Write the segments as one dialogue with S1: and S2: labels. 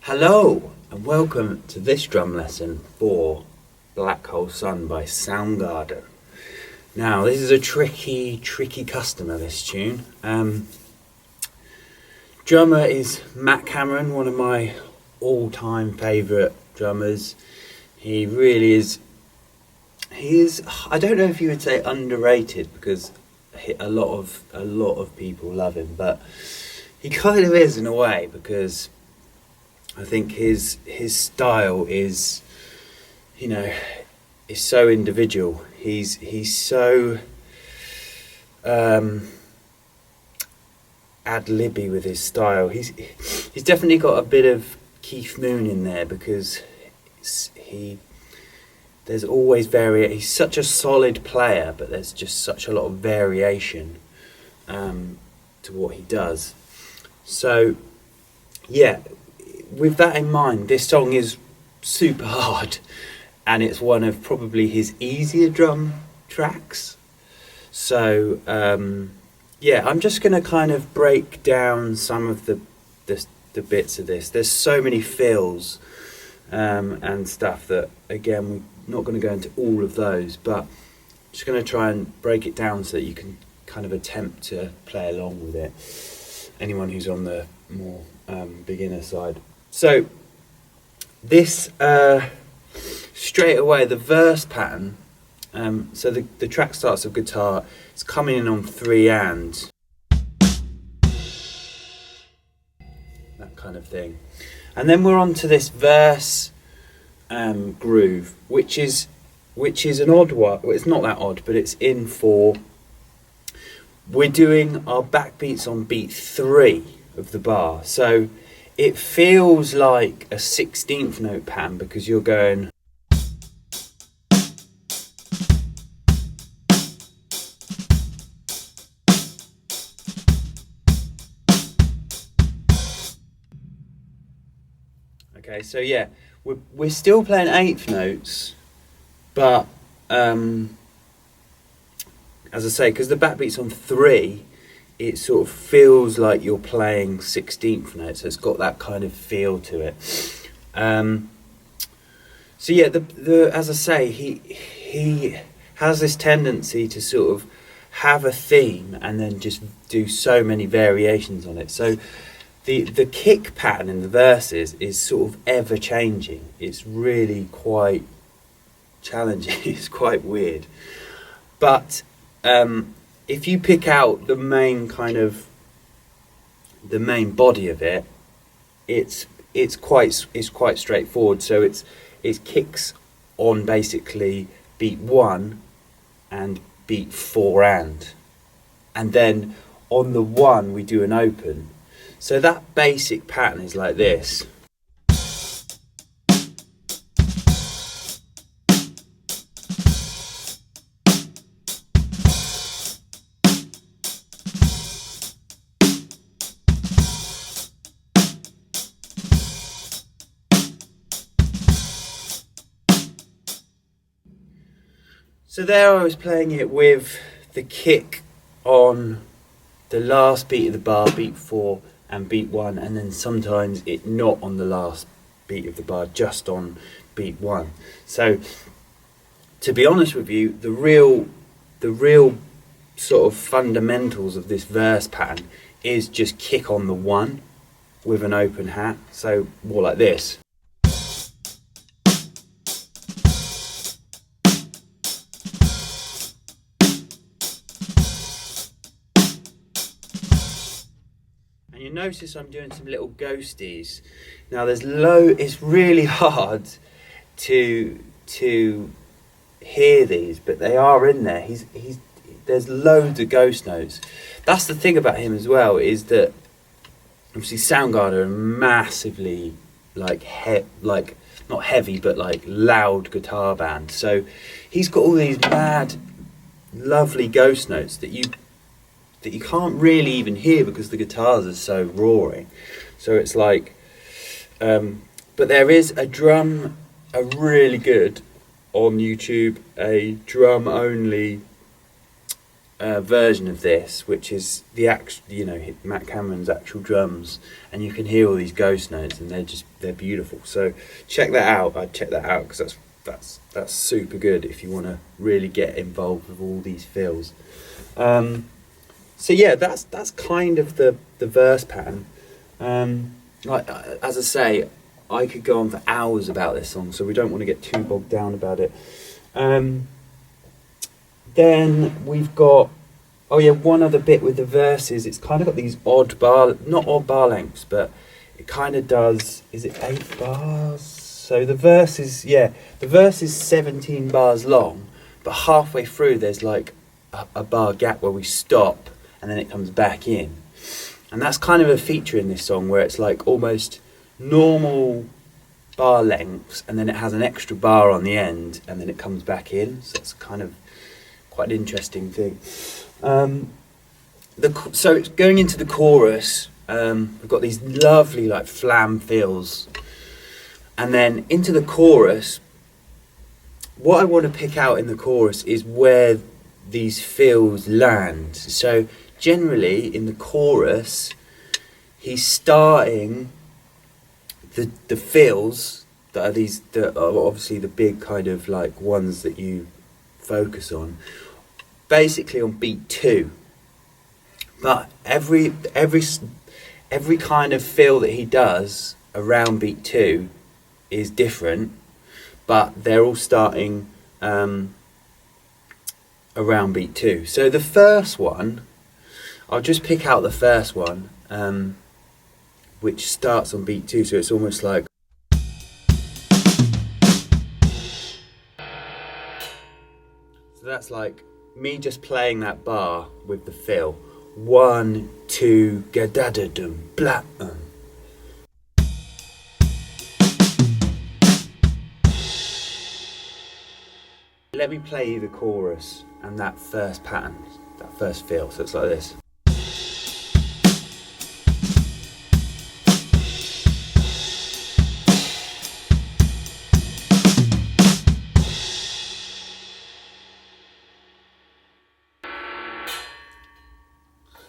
S1: Hello and welcome to this drum lesson for Black Hole Sun by Soundgarden. Now this is a tricky customer, this tune. Drummer is Matt Cameron, one of my all-time favourite drummers. He really is, I don't know if you would say underrated, because a lot of people love him, but he kind of is in a way, because I think his style is, is so individual. He's so ad-libby with his style. He's definitely got a bit of Keith Moon in there, because there's always he's such a solid player, but there's just such a lot of variation to what he does. So yeah, with that in mind, this song is super hard, and it's one of probably his easier drum tracks. So yeah, I'm just going to kind of break down some of the bits of this. There's so many fills and stuff that, again, we're not going to go into all of those, but I'm just going to try and break it down so that you can kind of attempt to play along with it, anyone who's on the more beginner side. So this, straight away, the verse pattern, so the track starts with guitar, it's coming in on 3 and, that kind of thing. And then we're on to this verse groove, which is an odd one. Well, it's not that odd, but it's in 4. We're doing our backbeats on beat 3 of the bar. So it feels like a 16th note pattern, because you're going okay. So yeah, we're still playing 8th notes, but as I say, because the backbeat's on 3, it sort of feels like you're playing 16th notes, so it's got that kind of feel to it. So yeah, the as I say, he has this tendency to sort of have a theme and then just do so many variations on it. So the kick pattern in the verses is sort of ever changing. It's really quite challenging. It's quite weird, but if you pick out the main body of it, it's quite straightforward. So it kicks on basically beat 1 and beat 4 and then on the 1 we do an open. So that basic pattern is like this. So there I was playing it with the kick on the last beat of the bar, beat 4 and beat 1, and then sometimes it not on the last beat of the bar, just on beat 1. So to be honest with you, the real sort of fundamentals of this verse pattern is just kick on the 1 with an open hat, so more like this. You notice I'm doing some little ghosties. Now it's really hard to hear these, but they are in there. There's loads of ghost notes. That's the thing about him as well, is that obviously Soundgarden are massively like not heavy, but like loud guitar band. So he's got all these mad, lovely ghost notes that you can't really even hear because the guitars are so roaring. So it's like, but there is a really good on YouTube, a drum only version of this, which is the Matt Cameron's actual drums, and you can hear all these ghost notes, and they're beautiful. So check that out. I'd check that out because that's super good if you want to really get involved with all these fills. So yeah, that's kind of the verse pattern. Like as I say, I could go on for hours about this song, so we don't want to get too bogged down about it. Then we've got, one other bit with the verses. It's kind of got these not odd bar lengths, but it kind of does, is it 8 bars? So the verse is 17 bars long, but halfway through there's like a bar gap where we stop and then it comes back in. And that's kind of a feature in this song where it's like almost normal bar lengths and then it has an extra bar on the end and then it comes back in. So it's kind of quite an interesting thing. So it's going into the chorus, we've got these lovely like flam fills, and then into the chorus, what I want to pick out in the chorus is where these fills land. So generally in the chorus, he's starting the fills that are obviously the big kind of like ones that you focus on, basically on beat 2. But every kind of fill that he does around beat 2 is different, but they're all starting around beat 2. So the first one, I'll just pick out the first one, which starts on beat 2, so it's almost like, so that's like me just playing that bar with the fill. 1, 2, ga-da-da-dum, blah. Let me play you the chorus and that first pattern, that first fill. So it's like this.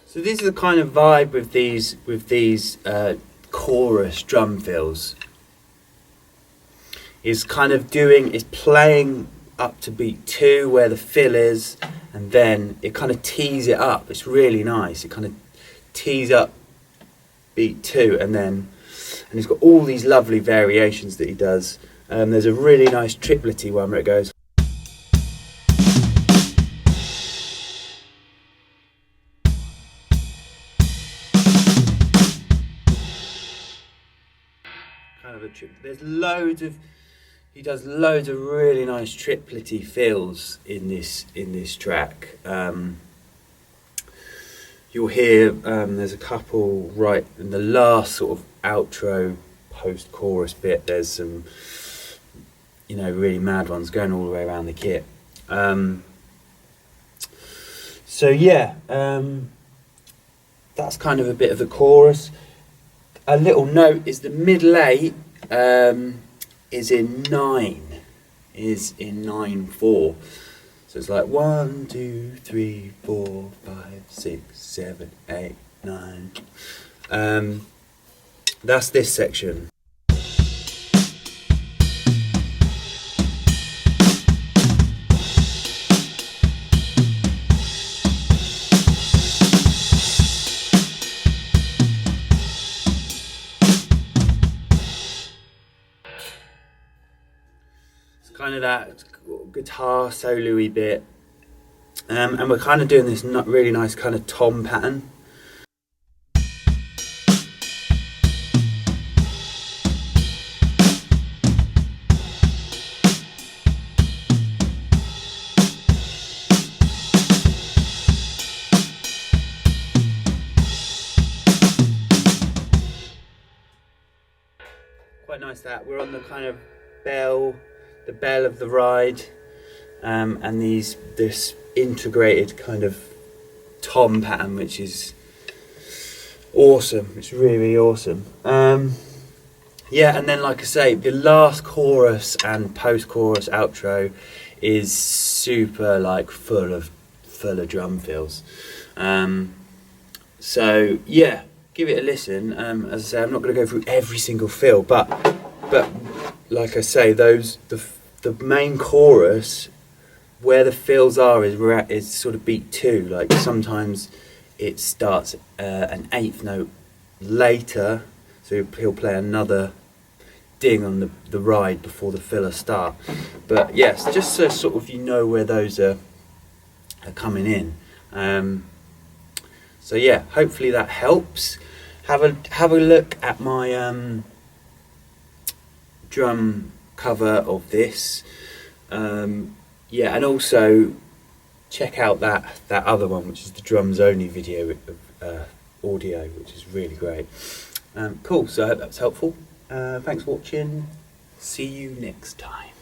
S1: So this is the kind of vibe with these chorus drum fills. Is playing up to beat 2 where the fill is, and then it kind of tees it up. It's really nice. It kind of tees up beat 2, and he's got all these lovely variations that he does. There's a really nice triplety one where it goes. He does loads of really nice triplety fills in this track. You'll hear there's a couple right in the last sort of outro post-chorus bit. There's some really mad ones going all the way around the kit. That's kind of a bit of the chorus. A little note is the middle 8 is in 9/4. So it's like 1, 2, 3, 4, 5, 6, 7, 8, 9. That's this section. Kind of that guitar solo-y bit, and we're kind of doing this really nice kind of tom pattern. Quite nice that we're on the kind of the bell of the ride, and this integrated kind of tom pattern, which is awesome. It's really, really awesome. And then like I say, the last chorus and post-chorus outro is super like full of full of drum fills. So yeah, give it a listen. As I say, I'm not going to go through every single fill, but like I say, the main chorus where the fills are is sort of beat 2. Like sometimes it starts an 8th note later, so he'll play another ding on the ride before the filler start. But yes, just so sort of you know where those are coming in. So yeah, hopefully that helps. Have a look at my drum cover of this. Yeah, and also check out that other one, which is the drums only video of audio, which is really great. Cool, so I hope that's helpful. Thanks for watching. See you next time.